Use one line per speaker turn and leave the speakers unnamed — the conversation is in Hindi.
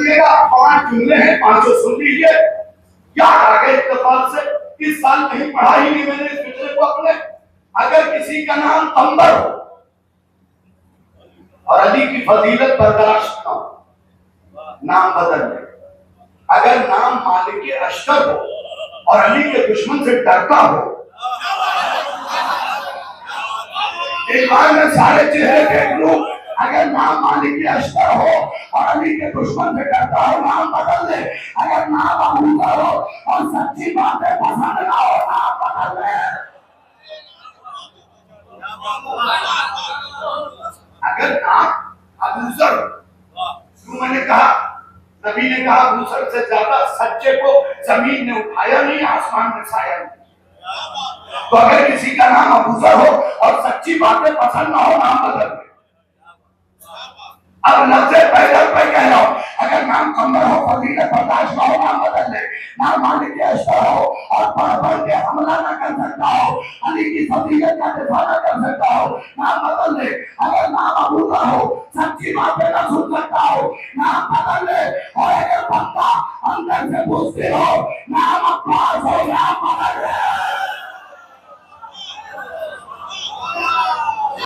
समझिएगा 5 जुमले हैं, 5 सुन लीजिए। याद आ गए इत्तेफाक से। इस साल नहीं पढ़ा ही नहीं मैंने इस फिक्रे को अपने। अगर किसी का नाम अंबर हो और अली की फजीलत बर्दाश्त ना हो, नाम बदल ले। अगर नाम मालिक अशतर हो और अली के दुश्मन से डरता हो, एक बार मैं सारे चेहरे देख लूं। अगर नाम मालिक अशतर हो और अली के दुश्मन से डरता हो, नाम बदल ले। अगर नाम अबूजा हो और सच्ची बातें पसंद ना हो, नाम बदल ले। अगर नाम अबूजर, क्यों मैंने कहा, नबी ने कहा अबूजर से ज्यादा सच्चे को जमीन ने उठाया नहीं, आसमान ने छाया नहीं। तो अगर किसी का नाम अबूजर हो और सच्ची बातें पसंद ना हो, नाम बदल दे। अब लफ्ज़े पैदल पे कह रहा हूं, अगर नाम कमर हो, फजीलत बर्दाश्त ना हो, नाम बदल दे। नाम मालिक अशतर हो और पढ़ के हमला ना कर सकता हो, अली की फजीलत का दिफा ना कर सकता हो, नाम बदल दे। अगर नाम अबूजर हो, सच्ची बातें ना सुन सकता हो, नाम बदल दे। और अगर बंदा अंदर से बुझते हो, नाम अब्बास हो, नाम बदल दे।